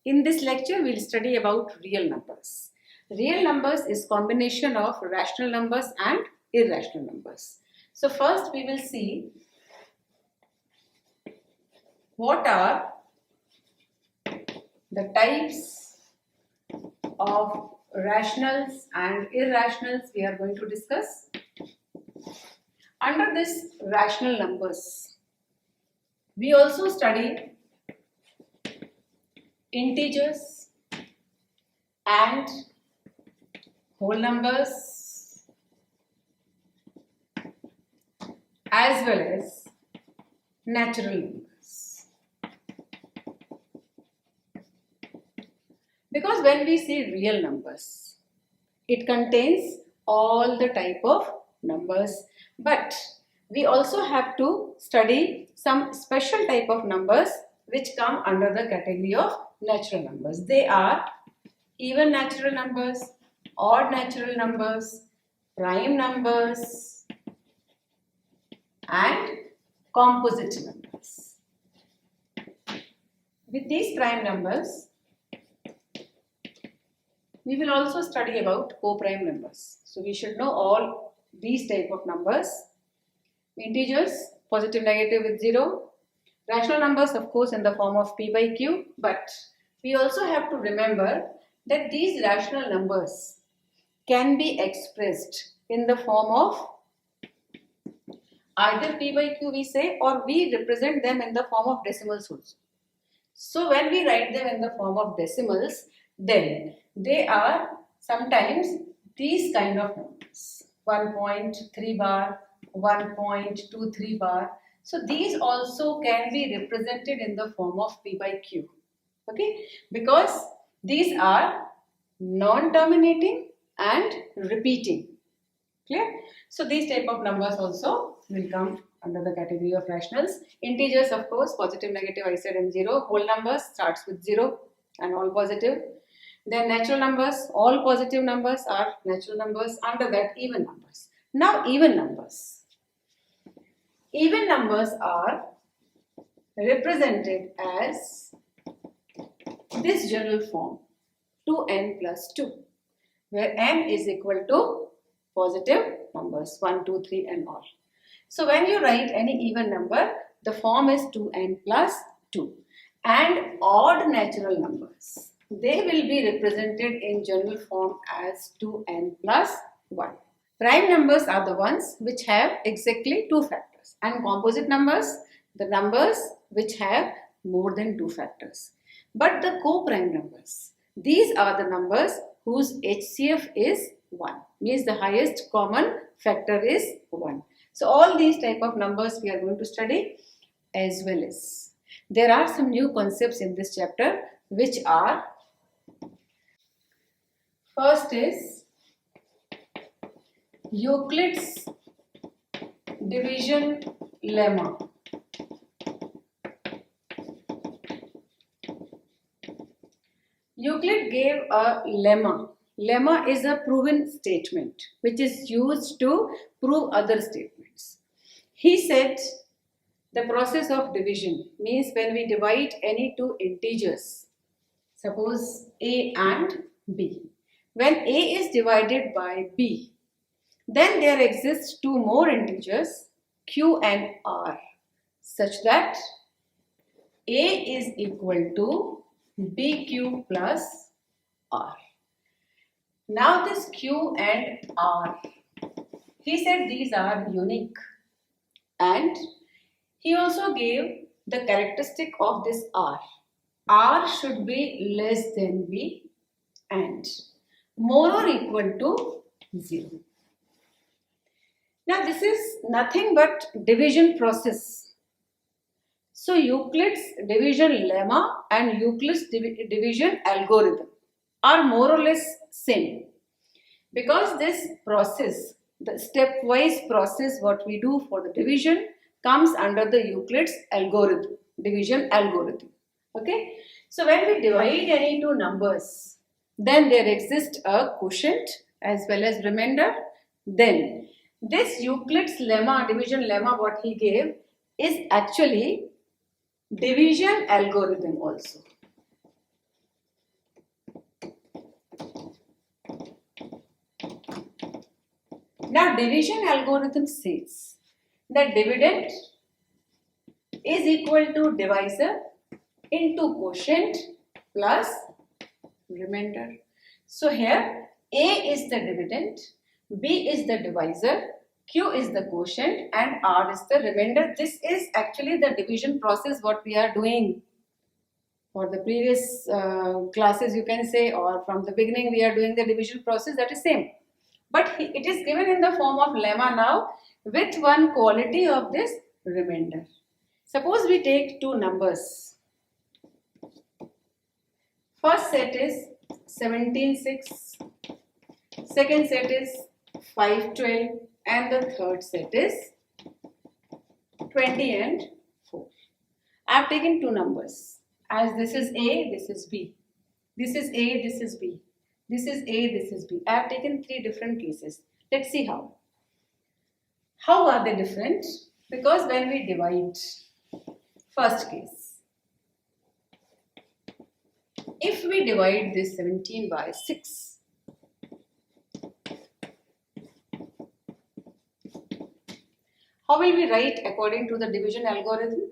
In this lecture, we'll study about real numbers. Real numbers is combination of rational numbers and irrational numbers. So first we will see what are the types of rationals and irrationals we are going to discuss. Under this rational numbers, we also study integers and whole numbers as well as natural numbers. Because when we say real numbers, it contains all the type of numbers, but we also have to study some special type of numbers which come under the category of natural numbers. They are even natural numbers, odd natural numbers, prime numbers and composite numbers. With these prime numbers, we will also study about co-prime numbers. So we should know all these type of numbers. Integers, positive, negative with 0. Rational numbers, of course, in the form of p by q, but we also have to remember that these rational numbers can be expressed in the form of either p by q we say, or we represent them in the form of decimals also. So when we write them in the form of decimals, then they are sometimes these kind of numbers, 1.3 bar, 1.23 bar. So these also can be represented in the form of p by q, okay, because these are non-terminating and repeating. Clear? So these type of numbers also will come under the category of rationals. Integers, of course, positive, negative, I said, and 0. Whole numbers starts with 0 and all positive. Then natural numbers, all positive numbers are natural numbers. Under that, even numbers. Now even numbers. Even numbers are represented as this general form, 2n plus 2, where n is equal to positive numbers 1, 2, 3 and all. So when you write any even number, the form is 2n plus 2. And odd natural numbers, they will be represented in general form as 2n plus 1. Prime numbers are the ones which have exactly 2 factors, and composite numbers, the numbers which have more than 2 factors. But the co-prime numbers, these are the numbers whose HCF is 1, means the highest common factor is 1. So all these type of numbers we are going to study, as well as there are some new concepts in this chapter, which are, first is Euclid's division lemma. Euclid gave a lemma. Lemma is a proven statement which is used to prove other statements. He said the process of division means when we divide any two integers, suppose a and b. When a is divided by b, then there exists two more integers, q and r, such that a is equal to bq plus r. Now this q and r, he said these are unique, and he also gave the characteristic of this r. R should be less than b and more or equal to 0. Now this is nothing but division process. So Euclid's division lemma and Euclid's division algorithm are more or less same, because this process, the stepwise process what we do for the division, comes under the Euclid's algorithm, division algorithm. Okay, so when we divide any two numbers, then there exists a quotient as well as remainder. Then this Euclid's lemma, division lemma what he gave, is actually division algorithm also. Now division algorithm says that dividend is equal to divisor into quotient plus remainder. So here A is the dividend, B is the divisor, Q is the quotient and R is the remainder. This is actually the division process what we are doing. For the previous classes you can say, or from the beginning we are doing the division process, that is same. But it is given in the form of lemma now with one quality of this remainder. Suppose we take two numbers. First set is 17,6, second set is 512 and the third set is 20 and 4. I have taken two numbers. As this is A, this is B. This is A, this is B. This is A, this is B. I have taken three different cases. Let's see how. How are they different? Because when we divide, first case, if we divide this 17 by 6, how will we write according to the division algorithm?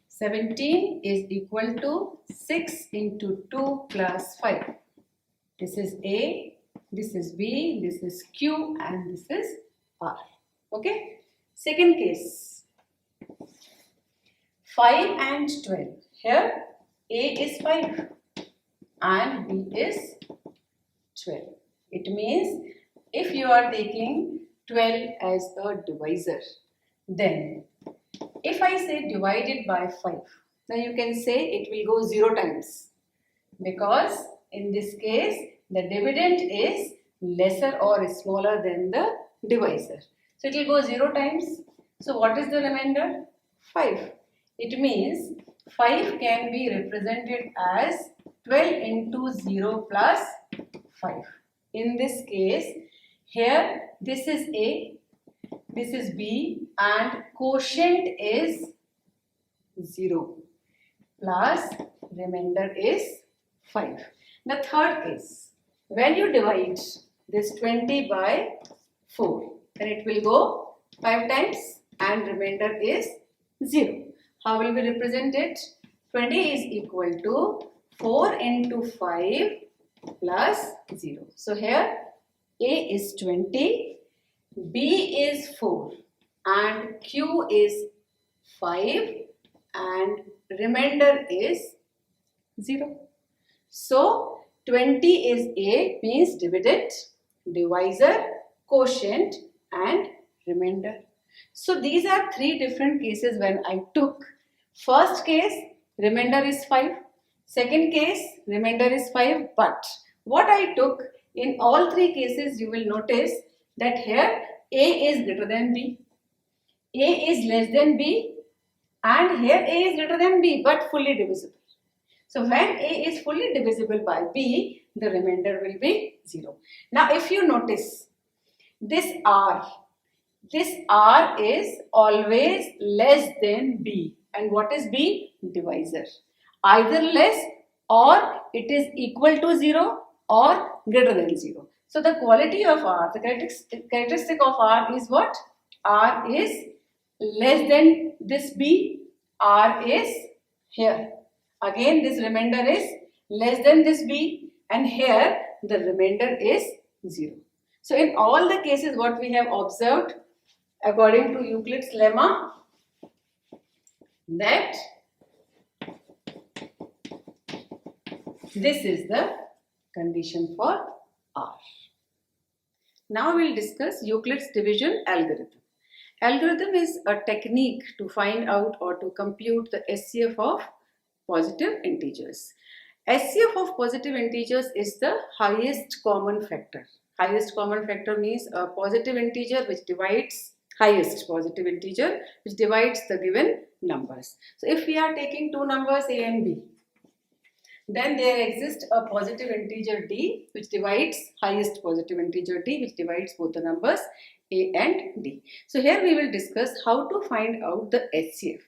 17 is equal to 6 into 2 plus 5. This is A, this is B, this is Q and this is R. Okay. Second case, 5 and 12. Here A is 5 and B is 12. It means if you are taking 12 as a divisor, then if I say divided by 5, then you can say it will go 0 times, because in this case the dividend is lesser or smaller than the divisor. So it will go 0 times. So what is the remainder? 5. It means 5 can be represented as 12 into 0 plus 5. In this case, here this is A, this is B and quotient is 0 plus remainder is 5. The third case, when you divide this 20 by 4, then it will go 5 times and remainder is 0. How will we represent it? 20 is equal to 4 into 5 plus 0. So here A is 20, B is 4 and Q is 5 and remainder is 0. So 20 is A, means dividend, divisor, quotient and remainder. So these are three different cases when I took. First case, remainder is 5. Second case, remainder is 5. But what I took in all three cases, you will notice that here A is greater than B, A is less than B and here A is greater than B but fully divisible. So when A is fully divisible by B, the remainder will be 0. Now if you notice, this R is always less than B. And what is B? Divisor. Either less or it is equal to 0 or greater than 0. So the quality of R, the characteristic of R is what? R is less than this B. R is here. Again this remainder is less than this B and here the remainder is 0. So in all the cases what we have observed according to Euclid's lemma, that this is the condition for R. Now we will discuss Euclid's division algorithm. Algorithm is a technique to find out or to compute the HCF of positive integers. HCF of positive integers is the highest common factor. Highest common factor means a positive integer which divides, highest positive integer which divides the given numbers. So if we are taking two numbers A and B, then there exists a positive integer D which divides highest positive integer D which divides both the numbers A and D. So here we will discuss how to find out the HCF.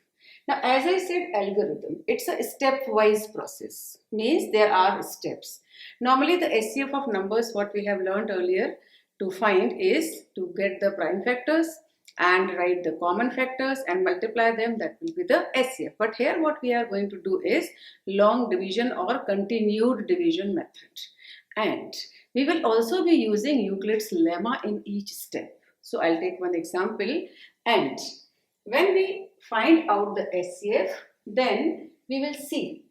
Now as I said, algorithm, it's a stepwise process, means there are steps. Normally the HCF of numbers, what we have learned earlier, to find is to get the prime factors and write the common factors and multiply them. That will be the HCF. But here what we are going to do is long division or continued division method. And we will also be using Euclid's lemma in each step. So I'll take one example, and when we find out the HCF, then we will see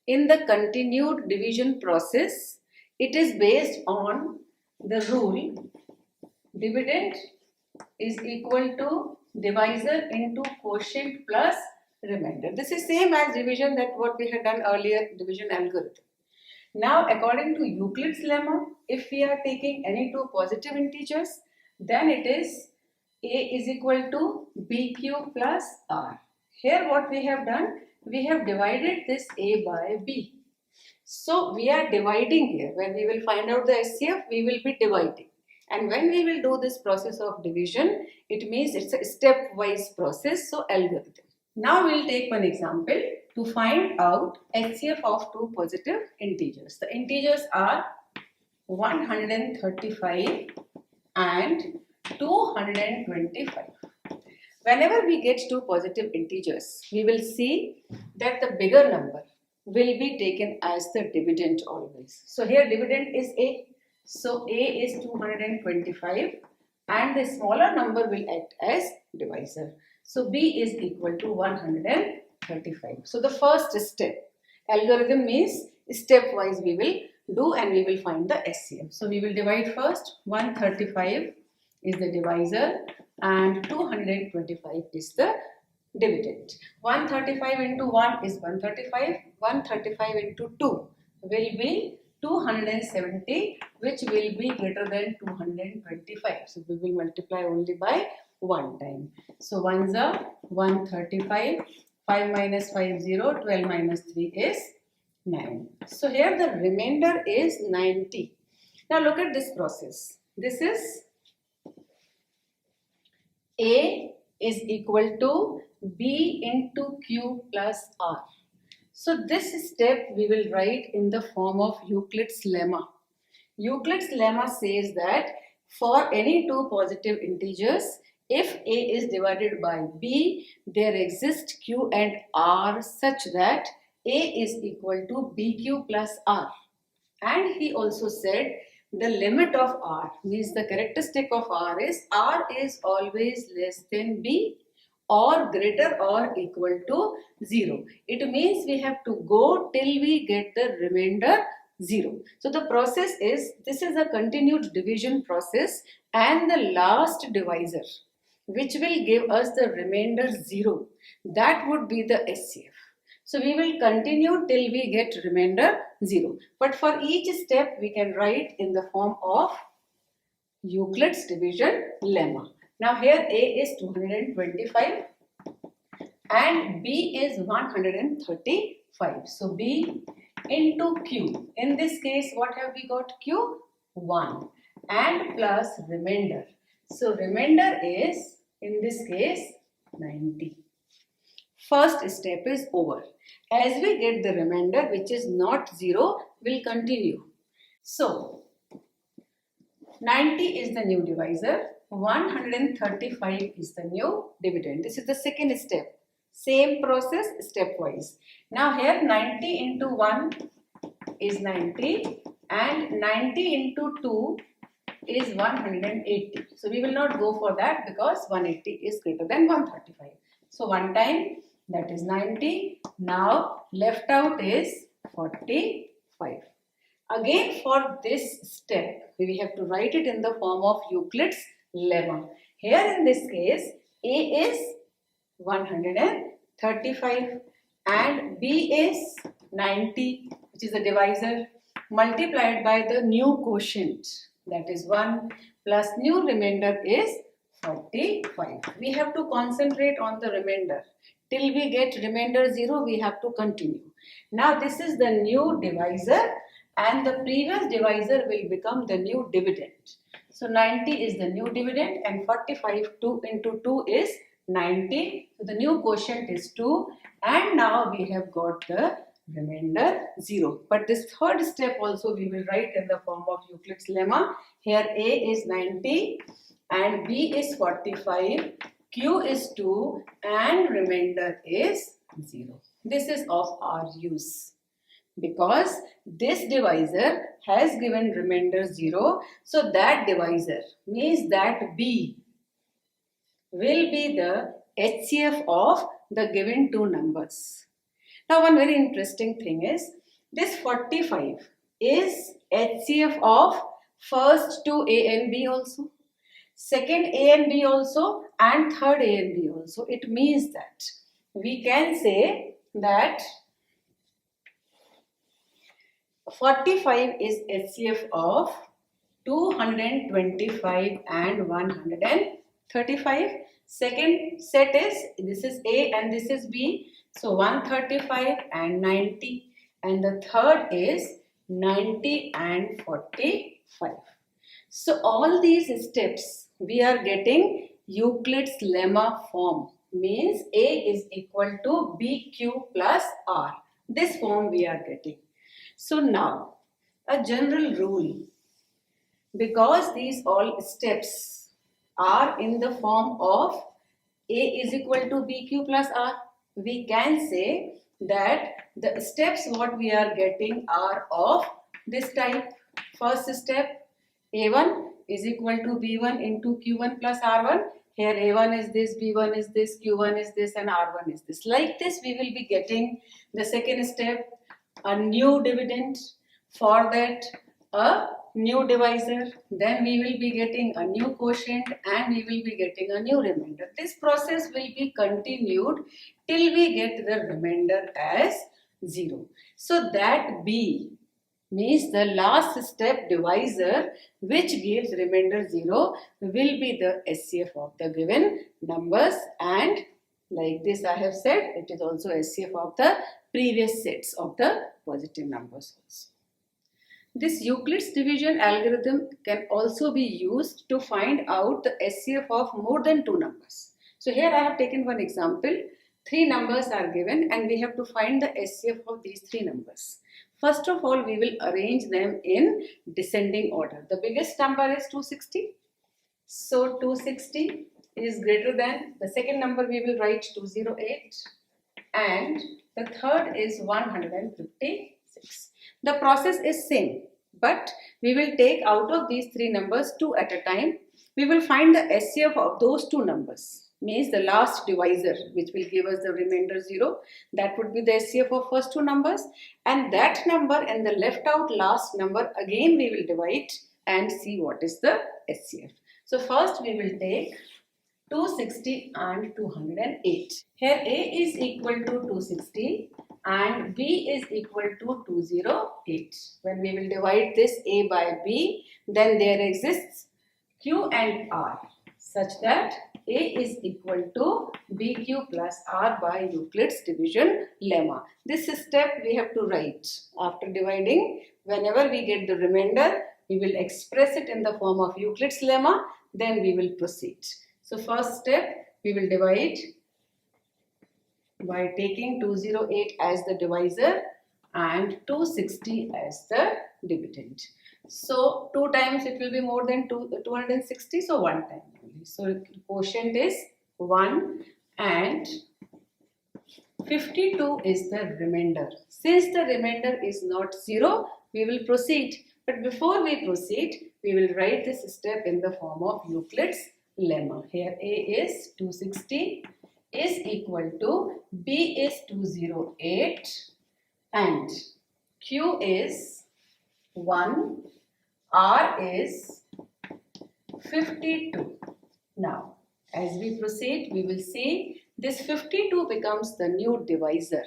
in the continued division process, it is based on the rule dividend is equal to divisor into quotient plus remainder. This is same as division that what we had done earlier, division algorithm. Now according to Euclid's lemma, if we are taking any two positive integers, then it is a is equal to bq plus r. Here what we have done, we have divided this a by b. So we are dividing here. When we will find out the HCF, we will be dividing. And when we will do this process of division, it means it's a stepwise process, so algorithm. Now we will take one example to find out HCF of two positive integers. The integers are 135 and 225. Whenever we get two positive integers, we will see that the bigger number will be taken as the dividend always. So here dividend is a. So a is 225 and the smaller number will act as divisor. So b is equal to 135. So the first step, algorithm means stepwise we will do and we will find the HCF. So we will divide first. 135 is the divisor and 225 is the dividend. 135 into 1 is 135. 135 into 2 will be 270, which will be greater than 225. So we will multiply only by one time. So 1s are 135, 5 minus 5 0, 12 minus 3 is 9. So here the remainder is 90. Now look at this process. This is A is equal to B into Q plus R. So this step we will write in the form of Euclid's lemma. Euclid's lemma says that for any two positive integers, if A is divided by B, there exist Q and R such that A is equal to BQ plus R. And he also said the limit of R, means the characteristic of R is always less than B or greater or equal to 0. It means we have to go till we get the remainder 0. So the process is, this is a continued division process and the last divisor which will give us the remainder 0, that would be the HCF. So we will continue till we get remainder 0. But for each step we can write in the form of Euclid's division lemma. Now here A is 225 and B is 135. So B into Q. In this case what have we got? Q 1 and plus remainder. So remainder is in this case 90. First step is over. As we get the remainder which is not 0, will continue. So 90 is the new divisor, 135 is the new dividend. This is the second step. Same process stepwise. Now here 90 into 1 is 90 and 90 into 2 is 180. So we will not go for that because 180 is greater than 135. So one time, that is 90. Now left out is 45. Again for this step, we have to write it in the form of Euclid's lemma. Here in this case, A is 135 and B is 90, which is a divisor, multiplied by the new quotient, that is 1 plus new remainder is 45. We have to concentrate on the remainder. Till we get remainder 0, we have to continue. Now this is the new divisor and the previous divisor will become the new dividend. So 90 is the new dividend and 45 into 2 is 90. So the new quotient is 2 and now we have got the remainder 0. But this third step also we will write in the form of Euclid's lemma. Here A is 90 and B is 45, Q is 2 and remainder is 0. This is of our use. Because this divisor has given remainder 0, so that divisor means that B will be the HCF of the given two numbers. Now one very interesting thing is this 45 is HCF of first two A and B also, second A and B also and third A and B also. It means that we can say that 45 is HCF of 225 and 135. Second set is, this is A and this is B. So 135 and 90. And the third is 90 and 45. So all these steps we are getting Euclid's lemma form. Means A is equal to BQ plus R. This form we are getting. So now, a general rule, because these all steps are in the form of A is equal to BQ plus R, we can say that the steps what we are getting are of this type. First step, A1 is equal to B1 into Q1 plus R1. Here A1 is this, B1 is this, Q1 is this and R1 is this. Like this we will be getting the second step, a new dividend, for that a new divisor, then we will be getting a new quotient and we will be getting a new remainder. This process will be continued till we get the remainder as 0. So that B means the last step divisor which gives remainder 0 will be the HCF of the given numbers, and like this I have said, it is also HCF of the previous sets of the positive numbers also. This Euclid's division algorithm can also be used to find out the HCF of more than two numbers. So here I have taken one example. Three numbers are given and we have to find the HCF of these three numbers. First of all, we will arrange them in descending order. The biggest number is 260. So 260 is greater than, the second number we will write 208 and the third is 156. The process is same, but we will take out of these three numbers two at a time. We will find the HCF of those two numbers, means the last divisor which will give us the remainder 0. That would be the HCF of first two numbers, and that number and the left out last number again we will divide and see what is the HCF. So first we will take 260 and 208. Here A is equal to 260 and B is equal to 208. When we will divide this A by B, then there exists Q and R such that A is equal to BQ plus R by Euclid's division lemma. This step we have to write. After dividing, whenever we get the remainder, we will express it in the form of Euclid's lemma, then we will proceed. So first step, we will divide by taking 208 as the divisor and 260 as the dividend. So 2 times it will be more than 260, so 1 time only. So quotient is 1 and 52 is the remainder. Since the remainder is not 0, we will proceed. But before we proceed, we will write this step in the form of Euclid's lemma. Here A is 260 is equal to B is 208 and Q is 1, R is 52. Now, as we proceed, we will see this 52 becomes the new divisor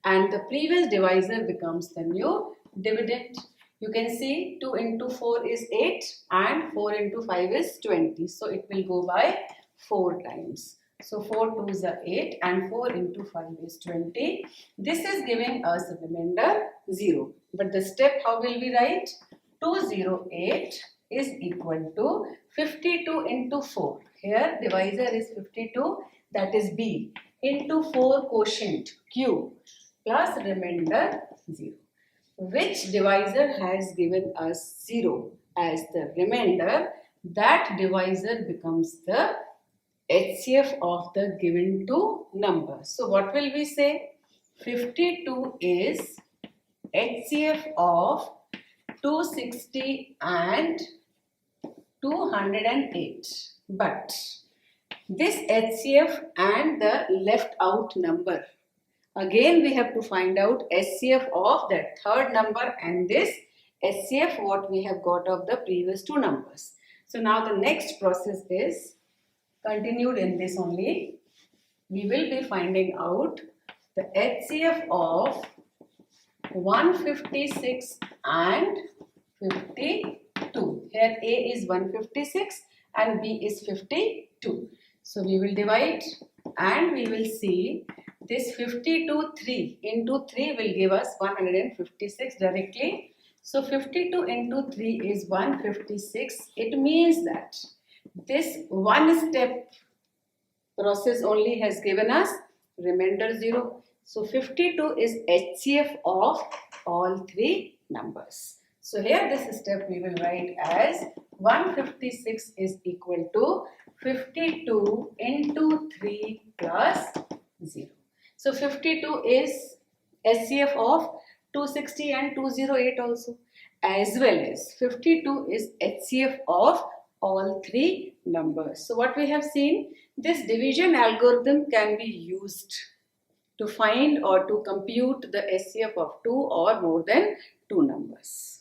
and the previous divisor becomes the new dividend. You can see 2 into 4 is 8 and 4 into 5 is 20. So it will go by 4 times. So 4 2s are 8 and 4 into 5 is 20. This is giving us the remainder 0. But the step how will we write? 208 is equal to 52 into 4. Here divisor is 52, that is B, into 4 quotient Q plus remainder 0. Which divisor has given us 0 as the remainder? That divisor becomes the HCF of the given two numbers. So what will we say? 52 is HCF of 260 and 208. But this HCF and the left out number, again we have to find out HCF of that third number and this HCF what we have got of the previous two numbers. So now the next process is continued in this only. We will be finding out the HCF of 156 and 52. Here A is 156 and B is 52. So we will divide and we will see this 52 3 into 3 will give us 156 directly. So 52 into 3 is 156. It means that this one step process only has given us remainder 0. So 52 is HCF of all three numbers. So here this step we will write as 156 is equal to 52 into 3 plus 0. So 52 is HCF of 260 and 208 also, as well as 52 is HCF of all three numbers. So what we have seen, this division algorithm can be used to find or to compute the HCF of two or more than two numbers.